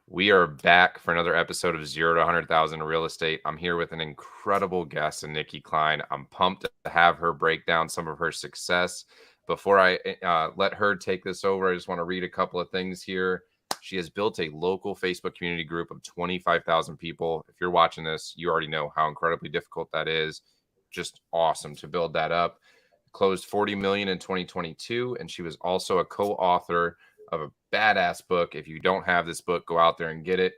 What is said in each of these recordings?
We are back for another episode of 0 to 100,000 Real Estate. I'm here with an incredible guest, Nikki Klein. I'm pumped to have her break down some of her success. Before I let her take this over, I just want to read a couple of things here. She has built a local Facebook community group of 25,000 people. If you're watching this, you already know how incredibly difficult that is. Just awesome to build that up. Closed 40 million in 2022, and she was also a co-author of a badass book. If you don't have this book, go out there and get it.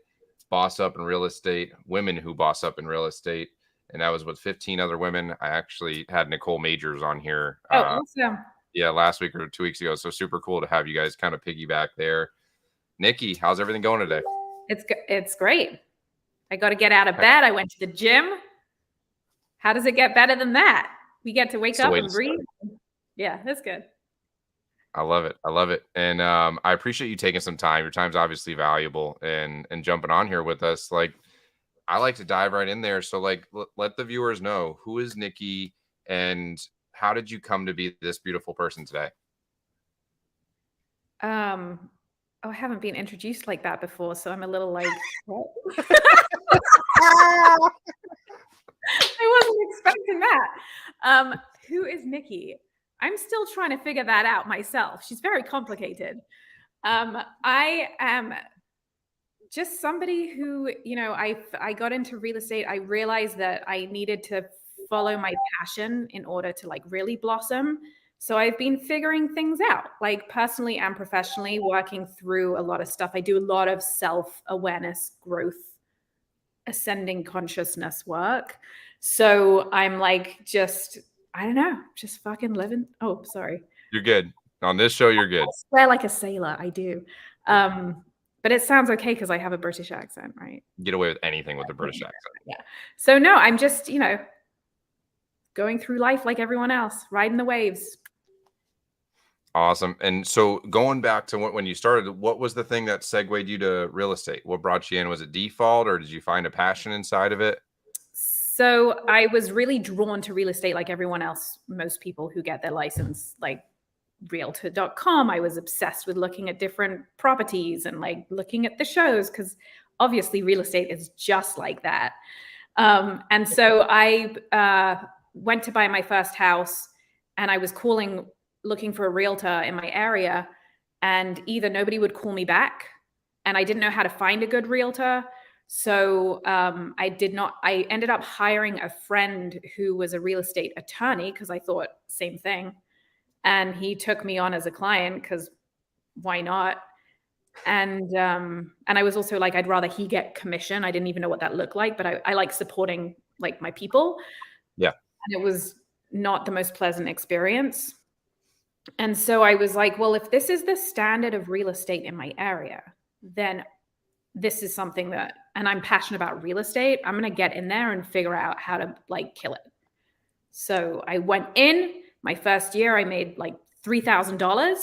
Boss Up in Real Estate, Women Who Boss Up in Real Estate. And that was with 15 other women. I actually had Nicole Majors on here. Awesome. Yeah, last week or 2 weeks ago. So super cool to have you guys kind of piggyback there. Nikki, how's everything going today? It's great. I got to get out of bed. I went to the gym. How does it get better than that? We get to wake up and breathe. Yeah, that's good. I love it. I love it. And I appreciate you taking some time. Your time's obviously valuable and jumping on here with us. Like, I like to dive right in there. So like, let the viewers know, who is Nikki and how did you come to be this beautiful person today? I haven't been introduced like that before, so I'm a little like, what? I wasn't expecting that. Who is Nikki? I'm still trying to figure that out myself. She's very complicated. I am just somebody who, I got into real estate. I realized that I needed to follow my passion in order to like really blossom. So I've been figuring things out, like personally and professionally, working through a lot of stuff. I do a lot of self-awareness, growth, ascending consciousness work. So I'm like, I don't know, just fucking living. Oh, sorry. You're good. On this show, you're good. I swear like a sailor, I do. But it sounds okay because I have a British accent, right? Get away with anything with a British accent. Yeah. So no, I'm just, going through life like everyone else, riding the waves. Awesome. And so going back to when you started, what was the thing that segued you to real estate? What brought you in? Was it default or did you find a passion inside of it? So I was really drawn to real estate like everyone else, most people who get their license, like realtor.com. I was obsessed with looking at different properties and like looking at the shows because obviously real estate is just like that. And so I went to buy my first house and I was looking for a realtor in my area, and either nobody would call me back and I didn't know how to find a good realtor. So I ended up hiring a friend who was a real estate attorney because I thought same thing. And he took me on as a client because why not? And I was also like, I'd rather he get commission. I didn't even know what that looked like, but I like supporting like my people. Yeah. And it was not the most pleasant experience. And so I was like, well, if this is the standard of real estate in my area, then this is something that, and I'm passionate about real estate, I'm going to get in there and figure out how to like kill it. So I went in my first year, I made like $3,000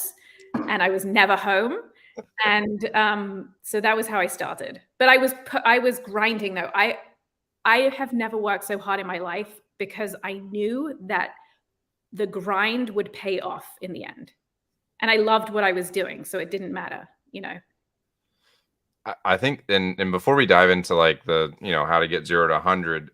and I was never home. And so that was how I started. But I was grinding though. I have never worked so hard in my life because I knew that the grind would pay off in the end. And I loved what I was doing. So it didn't matter, I think, and before we dive into like the, how to get 0 to 100,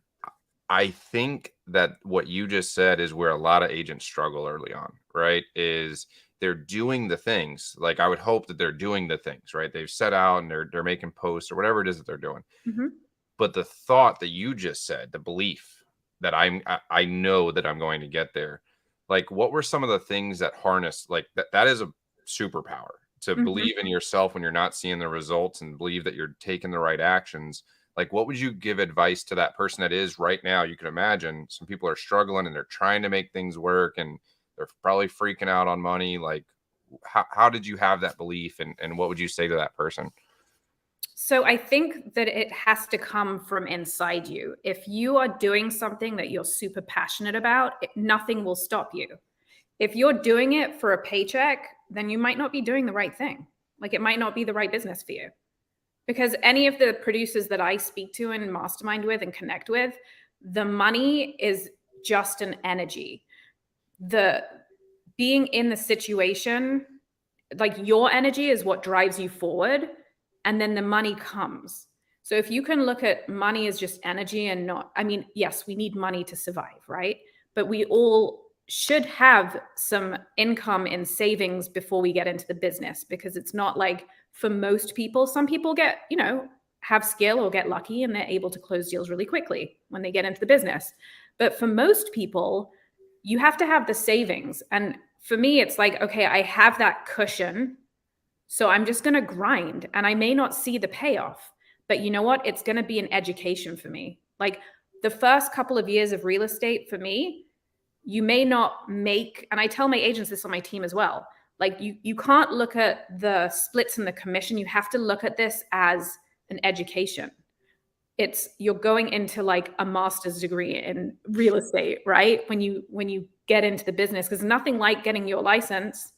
I think that what you just said is where a lot of agents struggle early on, right? Is they're doing the things. Like I would hope that they're doing the things, right? They've set out and they're making posts or whatever it is that they're doing. Mm-hmm. But the thought that you just said, the belief that I know that I'm going to get there. Like, what were some of the things that harness like that is a superpower to Mm-hmm. believe in yourself when you're not seeing the results and believe that you're taking the right actions. Like, what would you give advice to that person that is right now? You can imagine some people are struggling and they're trying to make things work and they're probably freaking out on money. Like, how did you have that belief and what would you say to that person? So I think that it has to come from inside you. If you are doing something that you're super passionate about, nothing will stop you. If you're doing it for a paycheck, then you might not be doing the right thing. Like it might not be the right business for you. Because any of the producers that I speak to and mastermind with and connect with, the money is just an energy. The being in the situation, like your energy is what drives you forward. and then the money comes. So if you can look at money as just energy and not, I mean, yes, we need money to survive, right? But we all should have some income in savings before we get into the business, because it's not like, for most people, some people get, have skill or get lucky and they're able to close deals really quickly when they get into the business. But for most people, you have to have the savings. And for me, it's like, okay, I have that cushion, so I'm just going to grind, and I may not see the payoff, but you know what? It's going to be an education for me. Like the first couple of years of real estate for me, you may not make, and I tell my agents this on my team as well, like you can't look at the splits and the commission. You have to look at this as an education. You're going into like a master's degree in real estate, right? When you get into the business, because nothing like getting your license.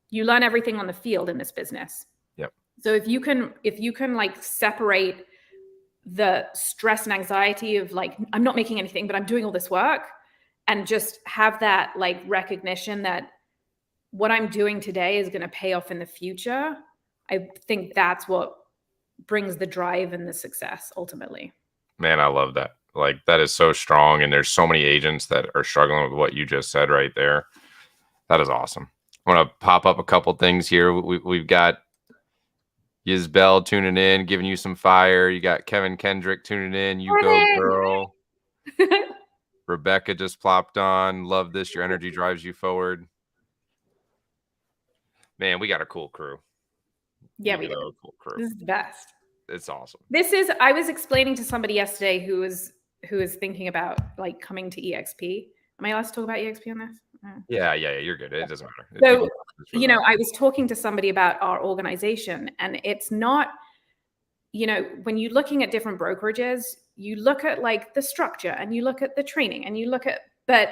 You learn everything on the field in this business. Yep. So if you can like separate the stress and anxiety of like, I'm not making anything, but I'm doing all this work, and just have that like recognition that what I'm doing today is going to pay off in the future, I think that's what brings the drive and the success ultimately. Man, I love that. Like, that is so strong. And there's so many agents that are struggling with what you just said right there. That is awesome. I want to pop up a couple things here. We've got Yisbel tuning in, giving you some fire. You got Kevin Kendrick tuning in. You go, girl. Rebecca just plopped on. Love this. Your energy drives you forward. Man, we got a cool crew. Yeah, we do. Cool crew. This is the best. It's awesome. I was explaining to somebody yesterday who was thinking about like coming to EXP. Am I allowed to talk about EXP on this? Yeah, you're good. It doesn't matter. So, I was talking to somebody about our organization, and it's not, when you're looking at different brokerages, you look at like the structure and you look at the training and you look at, but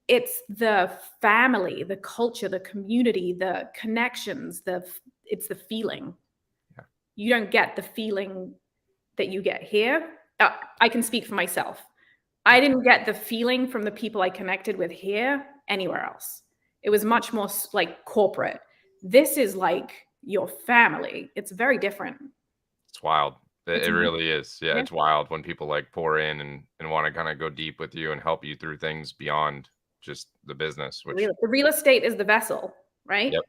it's the family, the culture, the community, the connections, it's the feeling. Yeah. You don't get the feeling that you get here. I can speak for myself. I didn't get the feeling from the people I connected with here anywhere else. It was much more like corporate. This is like your family. It's very different. It's wild. It really is. Yeah, it's wild when people like pour in and want to kind of go deep with you and help you through things beyond just the business. Which the real estate is the vessel, right? Yep.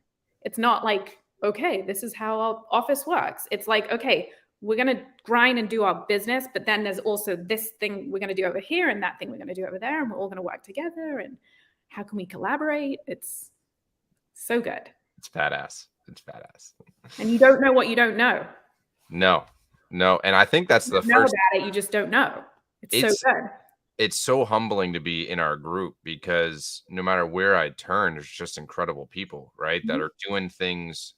It's not like, okay, this is how our office works. It's like, okay, we're going to grind and do our business, but then there's also this thing we're going to do over here and that thing we're going to do over there, and we're all going to work together. And how can we collaborate? It's so good. It's badass. It's badass. And you don't know what you don't know. No. And I think that's the first. Know about it, you just don't know. It's so good. It's so humbling to be in our group, because no matter where I turn, there's just incredible people, right? Mm-hmm. That are doing things.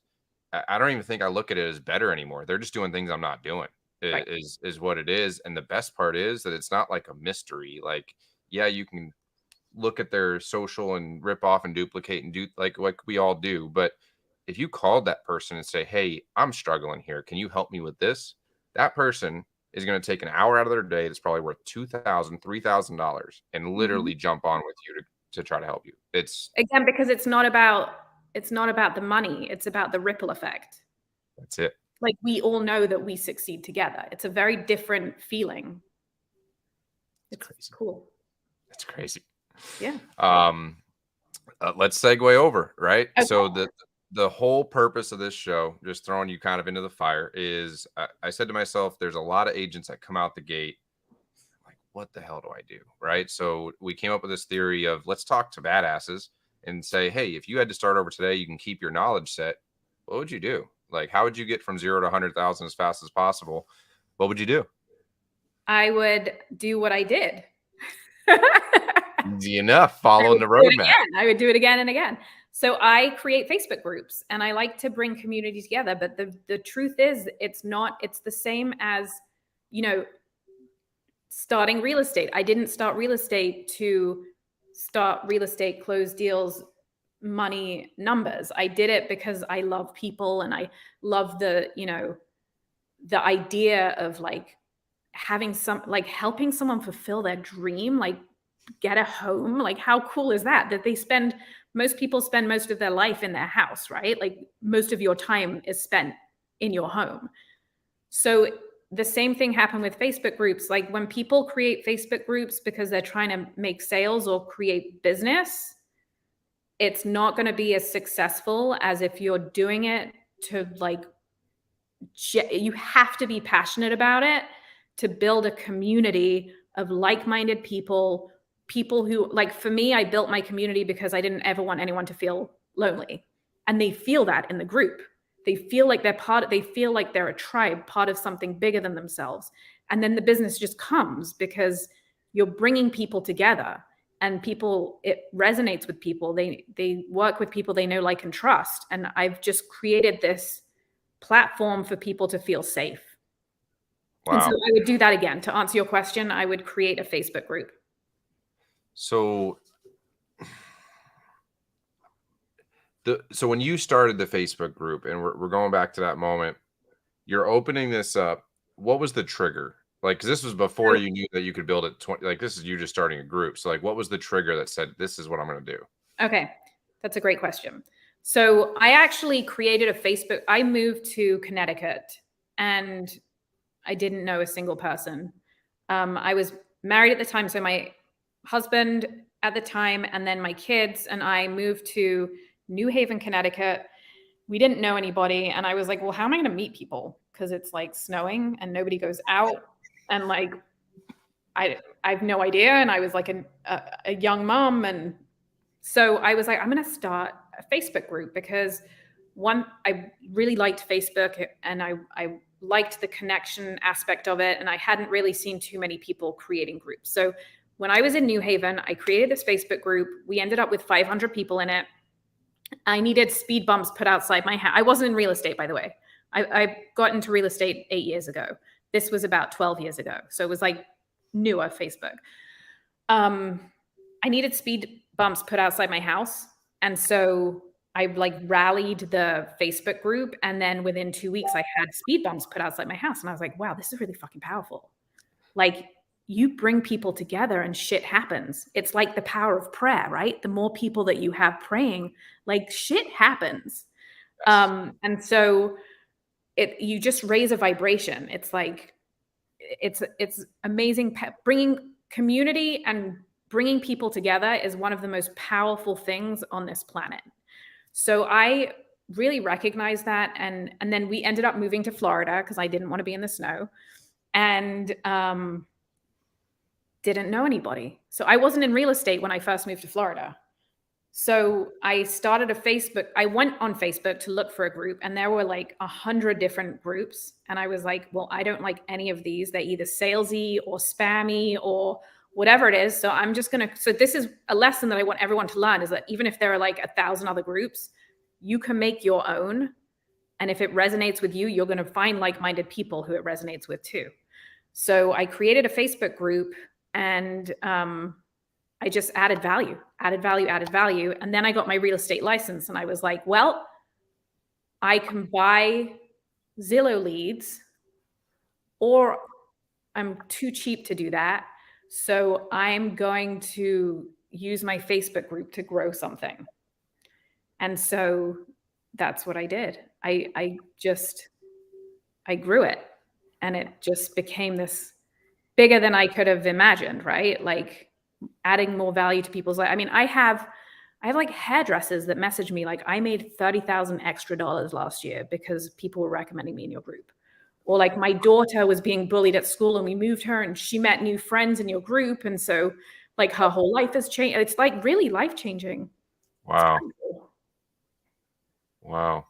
I don't even think I look at it as better anymore. They're just doing things I'm not doing. Right. Is what it is. And the best part is that it's not like a mystery. Like, yeah, you can look at their social and rip off and duplicate and do like we all do. But if you called that person and say, hey, I'm struggling here, can you help me with this? That person is going to take an hour out of their day that's probably worth $2,000, $3,000 and literally jump on with you to try to help you. It's again, because it's not about the money. It's about the ripple effect. That's it. Like, we all know that we succeed together. It's a very different feeling. It's crazy. Cool. It's crazy. Yeah. Let's segue over, right? Okay. So the whole purpose of this show, just throwing you kind of into the fire, is I said to myself, there's a lot of agents that come out the gate like, what the hell do I do? Right. So we came up with this theory of, let's talk to badasses and say, hey, if you had to start over today, you can keep your knowledge set. What would you do? Like, how would you get from 0 to 100,000 as fast as possible? What would you do? I would do what I did. Easy enough, following the roadmap. I would do it again and again. So I create Facebook groups, and I like to bring community together. But the truth is, it's the same as, starting real estate. I didn't start real estate to start real estate, close deals, money, numbers. I did it because I love people, and I love the idea of like having helping someone fulfill their dream, like get a home. Like, how cool is that most people spend most of their life in their house, right? Like, most of your time is spent in your home. So the same thing happened with Facebook groups. Like when people create Facebook groups because they're trying to make sales or create business, it's not going to be as successful as if you're doing it to like, you have to be passionate about it to build a community of like-minded people, people who, like for me, I built my community because I didn't ever want anyone to feel lonely. And they feel that in the group. They feel like they feel like they're a tribe, part of something bigger than themselves. And then the business just comes because you're bringing people together, and people, it resonates with people. They work with people they know, like, and trust. And I've just created this platform for people to feel safe. And so Wow. I would do that again. To answer your question, I would create a Facebook group. So so when you started the Facebook group, and we're going back to that moment, you're opening this up. What was the trigger? Like, 'cause this was before So, you knew that you could build it 20, like this is you just starting a group. So like, what was the trigger that said, this is what I'm going to do? okay, that's a great question. So I actually created a Facebook. I moved to Connecticut and I didn't know a single person. I was married at the time, so my husband at the time, and then my kids and I moved to New Haven, Connecticut. We didn't know anybody, and I was like, "Well, how am I going to meet people? Because it's like snowing and nobody goes out, and like I have no idea." And I was like a young mom, and so I was like, "I'm going to start a Facebook group," because one, I really liked Facebook, and I liked the connection aspect of it. And I hadn't really seen too many people creating groups. So when I was in New Haven, I created this Facebook group. We ended up with 500 people in it. I needed speed bumps put outside my house. I wasn't in real estate, by the way. I got into real estate 8 years ago. This was about 12 years ago. So it was like newer Facebook. I needed speed bumps put outside my house. And so I like rallied the Facebook group. And then within 2 weeks, I had speed bumps put outside my house. And I was like, wow, this is really fucking powerful. Like, you bring people together and shit happens. It's like the power of prayer, right? The more people that you have praying, like, shit happens. Yes. And so you just raise a vibration. It's like, it's amazing. Bringing community and bringing people together is one of the most powerful things on this planet. So I really recognize that. And then we ended up moving to Florida because I didn't want to be in the snow, and didn't know anybody. So I wasn't in real estate when I first moved to Florida. So I started a Facebook. I went on Facebook to look for a group, and there were like 100 different groups. And I was like, well, I don't like any of these. They're either salesy or spammy or whatever it is. So I'm just going to, so this is a lesson that I want everyone to learn, is that even if there are like 1,000 other groups, you can make your own. And if it resonates with you, you're going to find like-minded people who it resonates with too. So I created a Facebook group, and I just added value. And then I got my real estate license, and I was like, well, I can buy Zillow leads, or I'm too cheap to do that. So I'm going to use my Facebook group to grow something. And so that's what I did. I grew it, and it just became this bigger than I could have imagined, right? Like, adding more value to people's life. I mean, I have like hairdressers that message me like, I made $30,000 extra last year because people were recommending me in your group. Or like, my daughter was being bullied at school and we moved her and she met new friends in your group. And so like her whole life has changed. It's like really life-changing. Wow. Cool. Wow.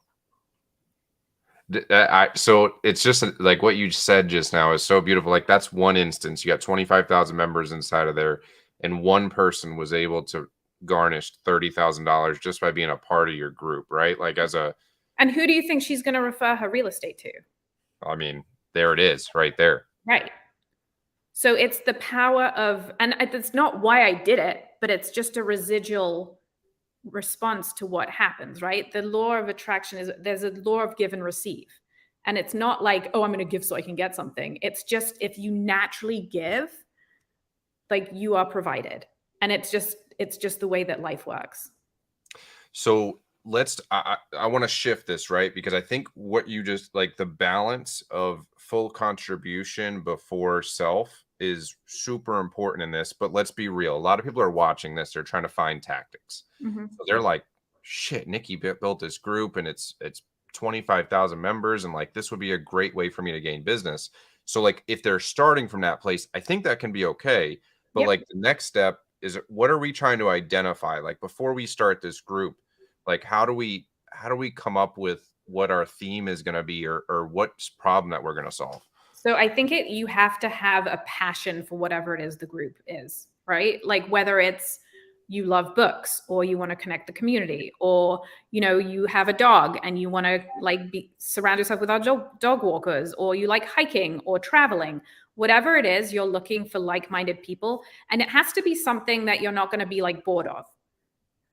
So it's just like what you said just now is so beautiful. Like, that's one instance. You got 25,000 members inside of there, and one person was able to garnish $30,000 just by being a part of your group, right? Like, And who do you think she's going to refer her real estate to? I mean, there it is right there. Right. So it's the power of, and it's not why I did it, but it's just a residual response to what happens, right? The law of attraction is, there's a law of give and receive. And it's not like, oh, I'm going to give so I can get something. It's just, if you naturally give, like, you are provided. And it's just the way that life works. So I want to shift this, right? Because I think what you just like, the balance of full contribution before self is super important in this. But let's be real. A lot of people are watching this. They're trying to find tactics. Mhm. So they're like, shit, Nikki built this group and it's 25,000 members. And like, this would be a great way for me to gain business. So like, if they're starting from that place, I think that can be okay. But Yep. like the next step is, what are we trying to identify? Like before we start this group, like how do we come up with what our theme is going to be, or what problem that we're going to solve? So I think you have to have a passion for whatever it is the group is, right? Like whether it's you love books or you want to connect the community, or you have a dog and you want to like surround yourself with other dog walkers, or you like hiking or traveling. Whatever it is, you're looking for like-minded people, and it has to be something that you're not going to be like bored of.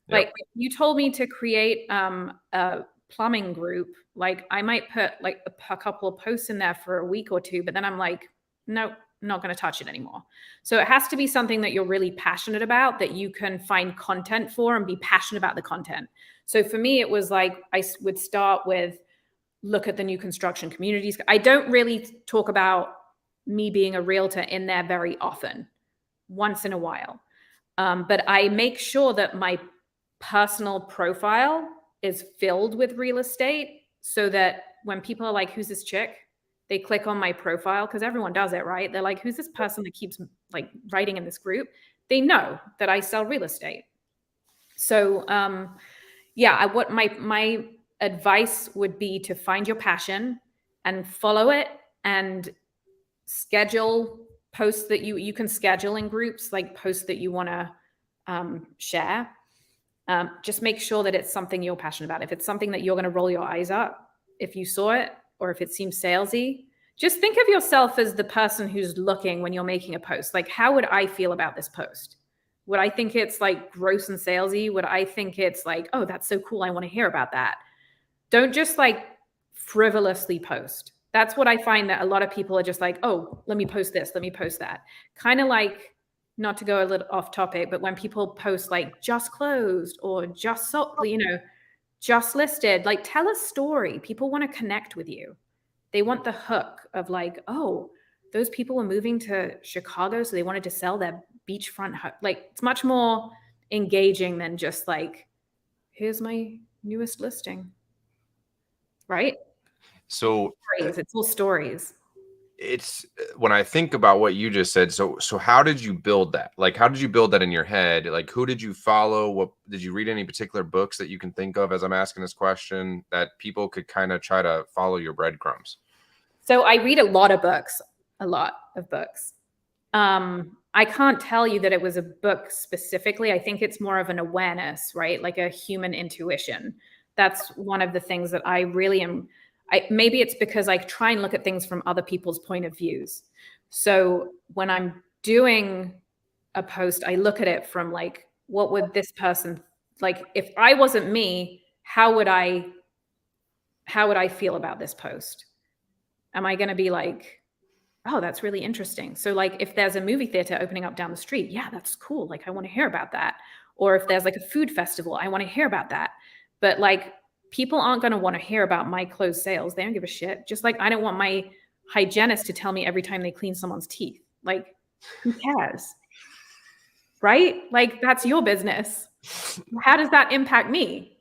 Like Yep. if you told me to create a plumbing group, like I might put like a couple of posts in there for a week or two, but then I'm like, no, not going to touch it anymore. So it has to be something that you're really passionate about, that you can find content for and be passionate about the content. So for me, it was like I would start with look at the new construction communities. I don't really talk about me being a realtor in there very often, once in a while. But I make sure that my personal profile is filled with real estate, so that when people are like, who's this chick? They click on my profile, because everyone does it, right? They're like, who's this person that keeps like writing in this group? They know that I sell real estate. So yeah, what my advice would be to find your passion and follow it, and schedule posts that you can schedule in groups, like posts that you want to share. Just make sure that it's something you're passionate about. If it's something that you're going to roll your eyes up if you saw it, or if it seems salesy, just think of yourself as the person who's looking when you're making a post. Like, how would I feel about this post? Would I think it's like gross and salesy? Would I think it's like, oh, that's so cool, I want to hear about that? Don't just like frivolously post. That's what I find, that a lot of people are just like, oh, let me post this, let me post that. Kind of like, not to go a little off topic, but when people post like just closed or just so, just listed, like tell a story. People want to connect with you. They want the hook of like, oh, those people were moving to Chicago, so they wanted to sell their beachfront home. Like it's much more engaging than just like, here's my newest listing, right? So Stories. It's all stories. it's when I think about what you just said, so how did you build that? Like, how did you build that in your head? Like, who did you follow? What did you read? Any particular books that you can think of as I'm asking this question, that people could kind of try to follow your breadcrumbs? So I read a lot of books. I can't tell you that it was a book specifically. I think it's more of an awareness, right? Like a human intuition. That's one of the things that I really am. Maybe it's because I try and look at things from other people's point of views. So when I'm doing a post, I look at it from like, what would this person, like if I wasn't me, how would I feel about this post? Am I going to be like, oh, that's really interesting. So like if there's a movie theater opening up down the street, yeah, that's cool. Like I want to hear about that. Or if there's like a food festival, I want to hear about that. But like people aren't going to want to hear about my closed sales. They don't give a shit. Just like I don't want my hygienist to tell me every time they clean someone's teeth. Like who cares? Right? Like that's your business. How does that impact me?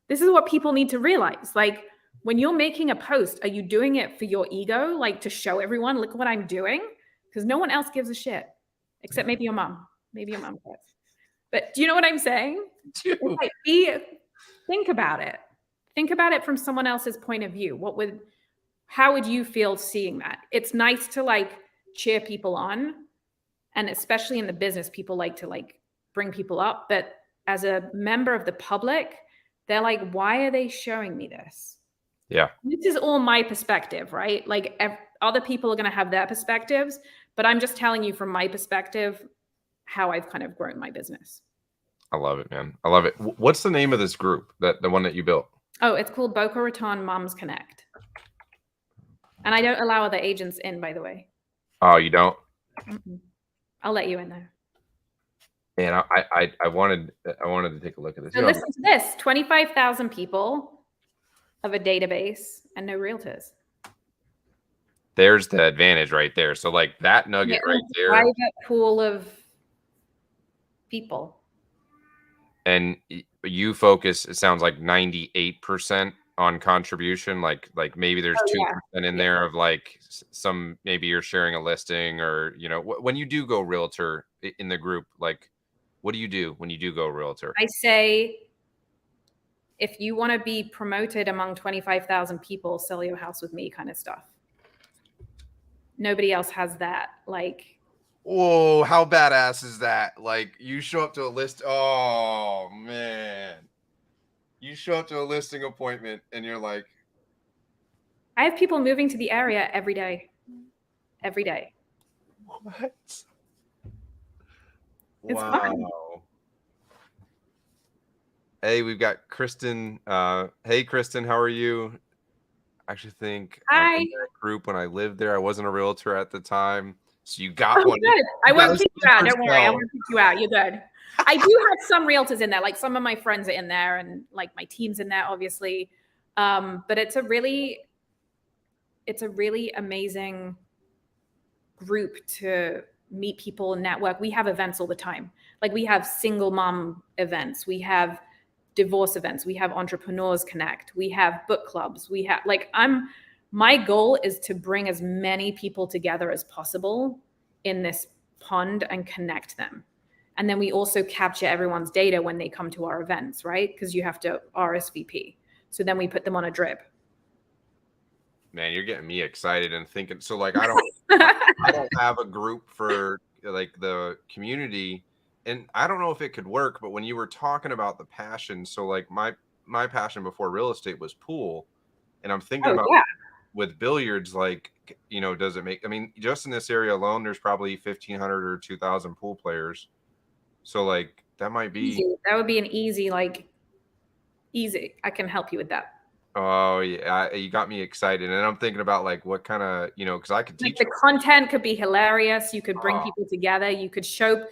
This is what people need to realize. Like when you're making a post, are you doing it for your ego, like to show everyone, look what I'm doing? Because no one else gives a shit, except maybe your mom. Maybe your mom cares. But do you know what I'm saying? It's like think about it. Think about it from someone else's point of view. How would you feel seeing that? It's nice to like cheer people on. And especially in the business, people like to like bring people up. But as a member of the public, they're like, why are they showing me this? Yeah, This is all my perspective, right? Like other people are going to have their perspectives, but I'm just telling you from my perspective how I've kind of grown my business. I love it, man. I love it. What's the name of this group, that the one that you built? Oh, it's called Boca Raton Moms Connect. And I don't allow other agents in, by the way. Oh, you don't? Mm-mm. I'll let you in there. And I wanted to take a look at this. So listen to this, 25,000 people of a database and no realtors. There's the advantage right there. So like that nugget right there. Private pool of people. And you focus, it sounds like 98% on contribution. Like maybe there's 2% in there of like some, maybe you're sharing a listing, or, you know, when you do go realtor in the group, like what do you do when you do go realtor? I say, if you want to be promoted among 25,000 people, sell your house with me kind of stuff. Nobody else has that. Like, whoa, how badass is that? Like you show up to a list. Oh man. You show up to a listing appointment and you're like, I have people moving to the area every day. Every day. What? It's Wow. fun. Hey, we've got Kristen. Hey, Kristen, how are you? I actually think Hi. I'm in that group when I lived there. I wasn't a realtor at the time. So you got one. Good. I won't kick you out. Don't worry. I won't kick you out. You're good. I do have some realtors in there. Like some of my friends are in there, and like my team's in there, obviously. But it's a really amazing group to meet people and network. We have events all the time. Like we have single mom events. We have divorce events. We have entrepreneurs connect. We have book clubs. We have my goal is to bring as many people together as possible in this pond and connect them. And then we also capture everyone's data when they come to our events, right? Because you have to RSVP. So then we put them on a drip. Man, you're getting me excited and thinking. So like, I don't have a group for like the community, and I don't know if it could work, but when you were talking about the passion, so like my passion before real estate was pool. And I'm thinking about with billiards, like, you know, does it make, I mean, just in this area alone, there's probably 1,500 or 2,000 pool players. So like that might be easy. That would be an easy, I can help you with that. Oh yeah, you got me excited, and I'm thinking about like what kind of, you know, because I could teach. Like the content could be hilarious. You could bring people together. You could show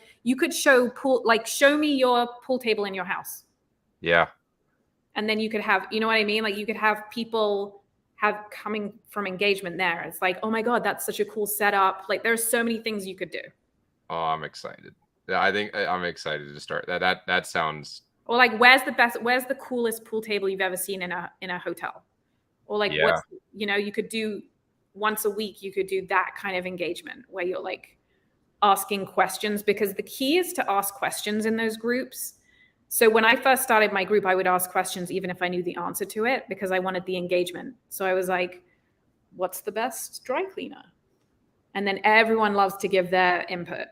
pool, like show me your pool table in your house. Yeah. And then you could have, you know what I mean? Like you could have people have coming from engagement there. It's like, oh my God, that's such a cool setup. Like there's so many things you could do. Oh, I'm excited. Yeah, I think I'm excited to start that. That sounds. Or like, where's the coolest pool table you've ever seen in a hotel? Or like, what's, you know, you could do once a week, you could do that kind of engagement where you're like asking questions, because the key is to ask questions in those groups. So when I first started my group, I would ask questions even if I knew the answer to it, because I wanted the engagement. So I was like, what's the best dry cleaner? And then everyone loves to give their input.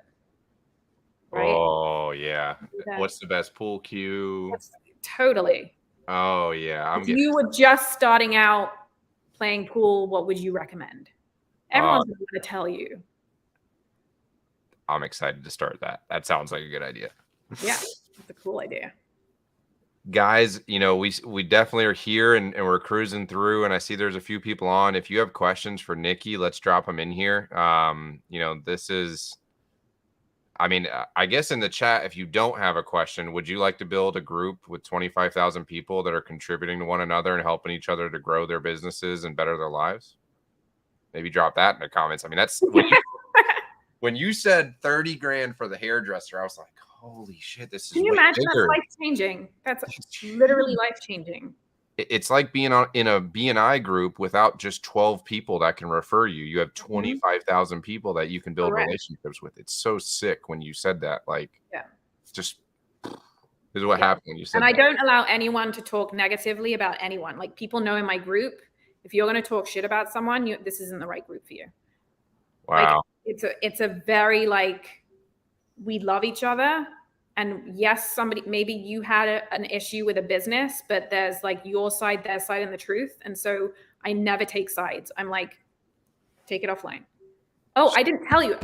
Right? Oh yeah. What's the best pool cue? Totally. Oh yeah. If you were just starting out playing pool, what would you recommend? Everyone's going to tell you. I'm excited to start that. That sounds like a good idea. Yeah, it's a cool idea. Guys, you know, we definitely are here and we're cruising through, and I see there's a few people on. If you have questions for Nikki, let's drop them in here. You know, this is, I mean, I guess in the chat, if you don't have a question, would you like to build a group with 25,000 people that are contributing to one another and helping each other to grow their businesses and better their lives? Maybe drop that in the comments. I mean, that's when you said 30 grand for the hairdresser, I was like, holy shit, this is. Can you imagine? That's life-changing. That's literally life-changing. It's like being in a BNI group without just 12 people that can refer you. You have 25,000 people that you can build relationships with. It's so sick when you said that. Like, just this is what happened when you said that. And I don't allow anyone to talk negatively about anyone. Like, people know in my group, if you're going to talk shit about someone, this isn't the right group for you. Wow. Like, it's a very, like, we love each other. And yes, maybe you had an issue with a business, but there's like your side, their side, and the truth. And so I never take sides. I'm like, take it offline. Oh, I didn't tell you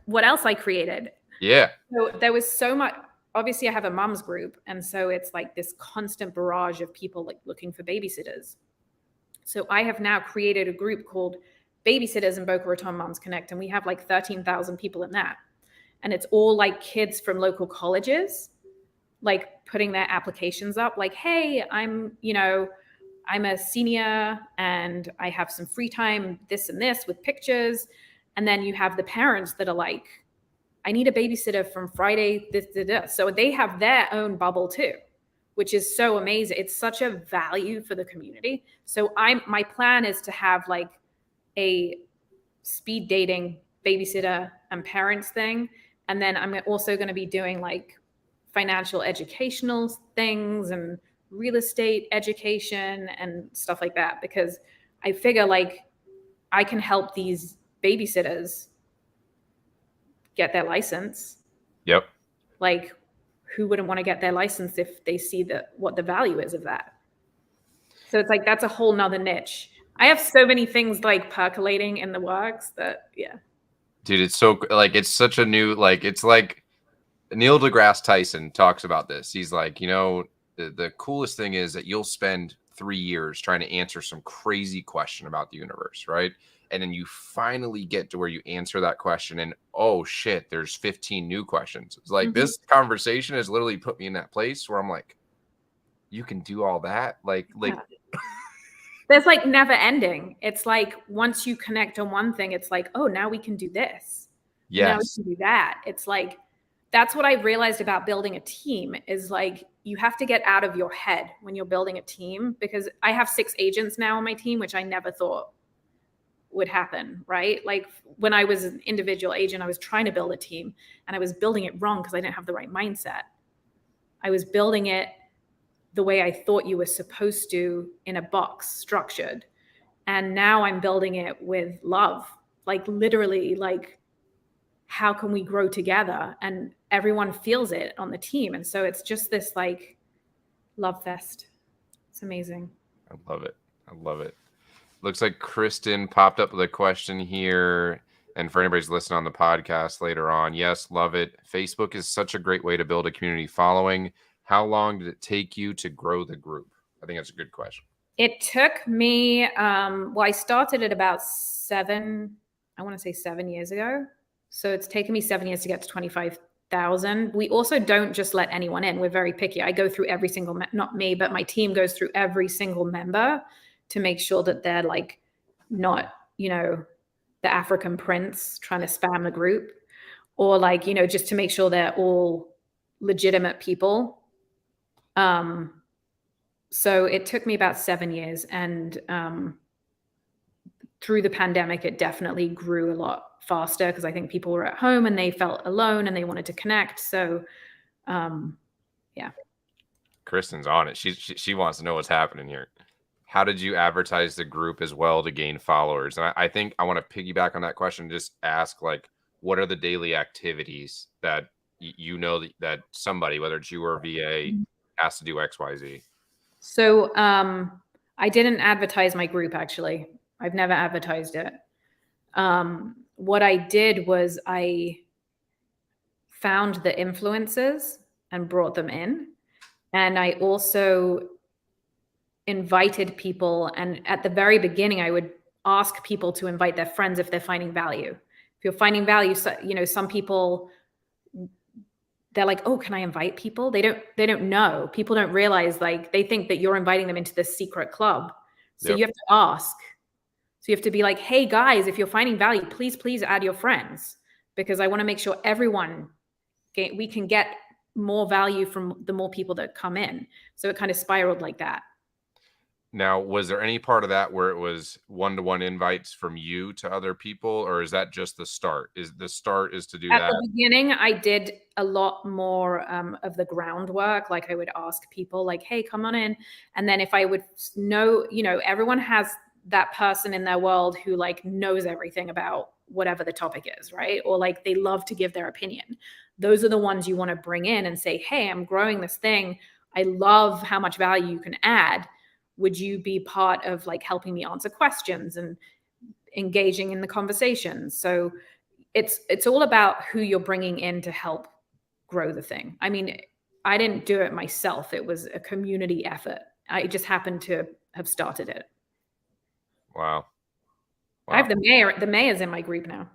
what else I created. Yeah. So there was so much. Obviously, I have a mom's group. And so it's like this constant barrage of people like looking for babysitters. So I have now created a group called Babysitters in Boca Raton Moms Connect. And we have like 13,000 people in that. and it's all like kids from local colleges, like putting their applications up, like, hey, I'm a senior and I have some free time, this and this, with pictures. And then you have the parents that are like, I need a babysitter from Friday, this. So they have their own bubble too, which is so amazing. It's such a value for the community. So my plan is to have like a speed dating babysitter and parents thing. And then I'm also going to be doing like financial educational things and real estate education and stuff like that, because I figure like I can help these babysitters get their license. Yep. Like, who wouldn't want to get their license if they see what the value is of that? So it's like, that's a whole nother niche. I have so many things like percolating in the works that, yeah. Dude, it's so like, it's such a new, like, it's like Neil deGrasse Tyson talks about this. He's like, the coolest thing is that you'll spend 3 years trying to answer some crazy question about the universe, right? And then you finally get to where you answer that question and, oh shit, there's 15 new questions. It's like, this conversation has literally put me in that place where I'm like, you can do all that? Like there's like never ending. It's like once you connect on one thing, it's like, oh, now we can do this. yes. Now we can do that. It's like, that's what I realized about building a team is like, you have to get out of your head when you're building a team, because I have 6 agents now on my team, which I never thought would happen, right? Like when I was an individual agent, I was trying to build a team and I was building it wrong because I didn't have the right mindset. I was building it the way I thought you were supposed to, in a box, structured. And now I'm building it with love, like literally, like, how can we grow together? And everyone feels it on the team. And so it's just this like love fest. It's amazing. I love it. I love it. Looks like Kristen popped up with a question here. And for anybody's listening on the podcast later on, yes, love it. Facebook is such a great way to build a community following. How long did it take you to grow the group? I think that's a good question. It took me, I started at about 7 years ago. So it's taken me 7 years to get to 25,000. We also don't just let anyone in. We're very picky. I go through every single, not me, but my team goes through every single member to make sure that they're like not, the African prince trying to spam the group, or like, just to make sure they're all legitimate people. So it took me about 7 years, and through the pandemic, it definitely grew a lot faster because I think people were at home and they felt alone and they wanted to connect. So, yeah. Kristen's on it. She wants to know what's happening here. How did you advertise the group as well to gain followers? And I think I want to piggyback on that question and just ask, like, what are the daily activities that that somebody, whether it's you or VA, has to do X, Y, Z? So I didn't advertise my group, actually. I've never advertised it. What I did was I found the influencers and brought them in. And I also invited people. And at the very beginning, I would ask people to invite their friends if they're finding value. If you're finding value, some people, they're like, oh, can I invite people? They don't know. People don't realize, like, they think that you're inviting them into this secret club. So you have to ask. So you have to be like, hey guys, if you're finding value, please add your friends, because I want to make sure we can get more value from the more people that come in. So it kind of spiraled like that. Now, was there any part of that where it was one-to-one invites from you to other people, or is that just the start? Is the start is to do that? At the beginning, I did a lot more of the groundwork. Like I would ask people like, hey, come on in. And then if I would know, everyone has that person in their world who like knows everything about whatever the topic is, right? Or like they love to give their opinion. Those are the ones you want to bring in and say, hey, I'm growing this thing. I love how much value you can add. Would you be part of like helping me answer questions and engaging in the conversation? So it's all about who you're bringing in to help grow the thing. I mean, I didn't do it myself. It was a community effort. I just happened to have started it. Wow. I have the mayor's in my group now.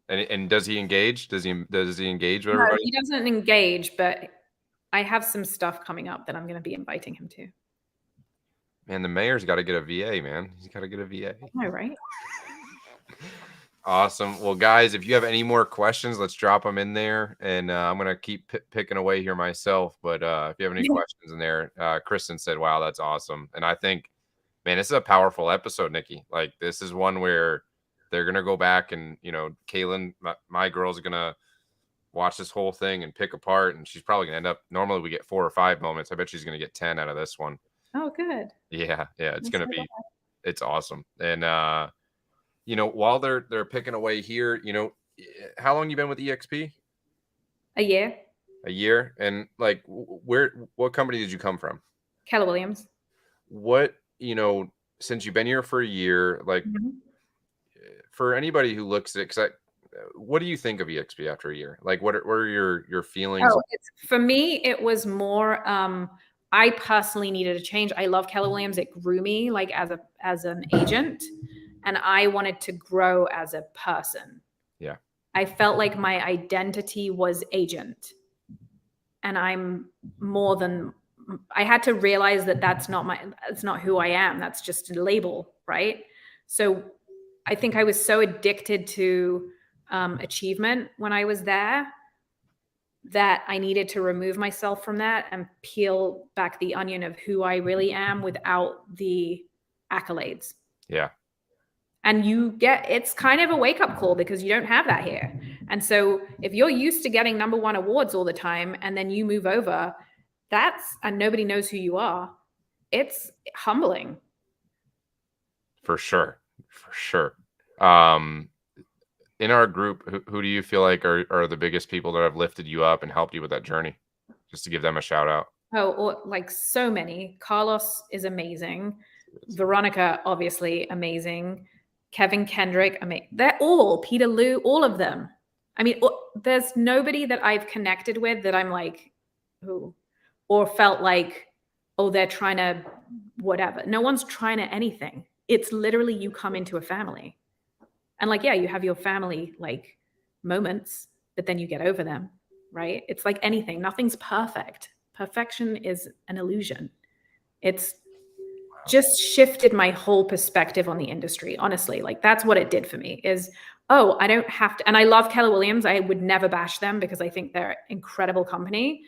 And does he engage? Does he engage with No, everybody? he doesn't engage, but I have some stuff coming up that I'm going to be inviting him to. Man, the mayor's got to get a VA, man. He's got to get a VA. I know, right? Awesome. Well, guys, if you have any more questions, let's drop them in there. And I'm going to keep picking away here myself. But if you have any questions in there, Kristen said, wow, that's awesome. And I think, man, this is a powerful episode, Nikki. Like, this is one where they're going to go back and, Kaylin, my girl's going to watch this whole thing and pick apart. And she's probably going to end up, normally we get 4 or 5 moments. I bet she's going to get 10 out of this one. Oh, good. Yeah. It's going to be, it's awesome. And, while they're picking away here, how long you been with EXP? A year. A year. And like, what company did you come from? Keller Williams. What, since you've been here for a year, like for anybody who looks at it, what do you think of EXP after a year? Like, what are your feelings? Oh, for me, it was more, I personally needed a change. I love Keller Williams. It grew me like as an agent, and I wanted to grow as a person. Yeah. I felt like my identity was agent, and I'm more than, I had to realize that that's not who I am. That's just a label, right? So I think I was so addicted to achievement when I was there that I needed to remove myself from that and peel back the onion of who I really am without the accolades. Yeah. And it's kind of a wake-up call because you don't have that here. And so if you're used to getting #1 awards all the time and then you move over, and nobody knows who you are, it's humbling. For sure. In our group, who do you feel like are the biggest people that have lifted you up and helped you with that journey? Just to give them a shout out. Oh, like so many. Carlos is amazing. Veronica, obviously amazing. Kevin Kendrick, they're all, Peter Liu, all of them. I mean, there's nobody that I've connected with that I'm like, who, or felt like, oh, they're trying to whatever. No one's trying to anything. It's literally you come into a family. And like, yeah, you have your family like moments, but then you get over them, right? It's like anything. Nothing's perfect. Perfection is an illusion. It's just shifted my whole perspective on the industry, honestly. Like that's what it did for me is, oh, I don't have to. And I love Keller Williams. I would never bash them because I think they're an incredible company.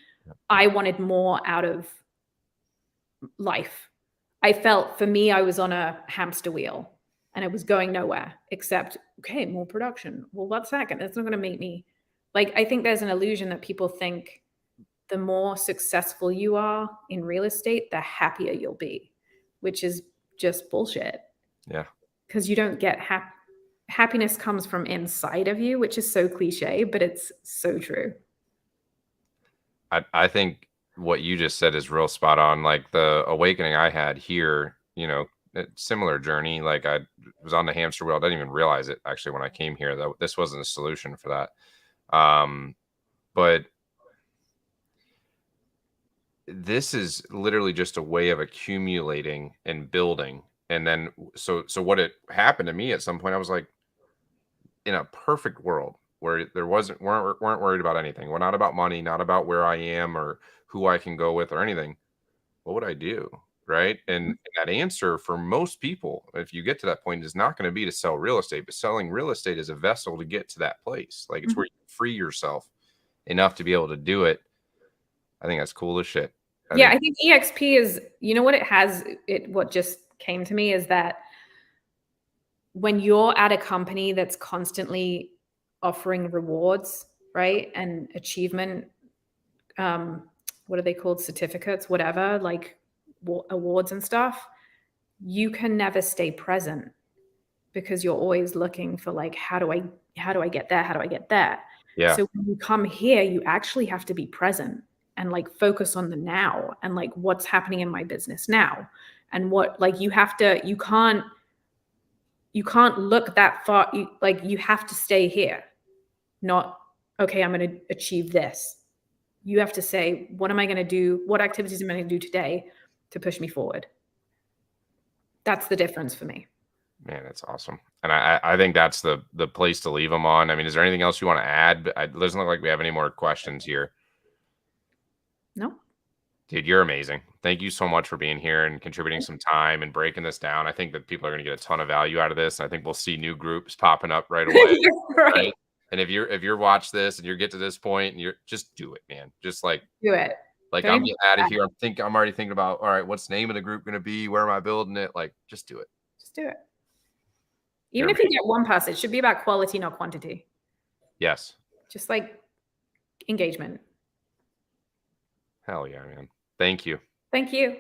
I wanted more out of life. I felt for me, I was on a hamster wheel. And it was going nowhere except, okay, more production. Well, what's that? That's not going to make me like, I think there's an illusion that people think the more successful you are in real estate, the happier you'll be, which is just bullshit. Yeah. Because you don't get happiness comes from inside of you, which is so cliche, but it's so true. I think what you just said is real spot on. Like the awakening I had here, similar journey. Like I was on the hamster wheel. I didn't even realize it actually when I came here that this wasn't a solution for that. But this is literally just a way of accumulating and building. And then so what it happened to me at some point, I was like, in a perfect world where there weren't worried about anything. We're not about money, not about where I am or who I can go with or anything. What would I do? Right. And that answer for most people, if you get to that point, is not going to be to sell real estate, but selling real estate is a vessel to get to that place. Like it's where you free yourself enough to be able to do it. I think that's cool as shit. I think EXP is, what it has, what just came to me is that when you're at a company that's constantly offering rewards, right? And achievement, what are they called? Certificates, whatever, like awards and stuff, you can never stay present because you're always looking for like, how do I get there? How do I get there? Yeah. So when you come here, you actually have to be present and like focus on the now and like what's happening in my business now. And what, like, you can't look that far. You have to stay here. Not, okay, I'm going to achieve this. You have to say, what am I going to do? What activities am I going to do today to push me forward? That's the difference for me. Man, that's awesome. And I think that's the place to leave them on. I mean, is there anything else you want to add? It doesn't look like we have any more questions here. No. Dude, you're amazing. Thank you so much for being here and contributing some time and breaking this down. I think that people are going to get a ton of value out of this. And I think we'll see new groups popping up right away. Right. Right. And if you're watch this and you get to this point and you're just do it, man. Just like Do it. like Don't I'm even getting out of here. I'm already thinking about, all right, what's the name of the group going to be? Where am I building it? Like, just do it. just do it. You're Even if you amazing. get one pass, it should be about quality, not quantity. Yes. Just like engagement. Hell yeah, man. Thank you. Thank you.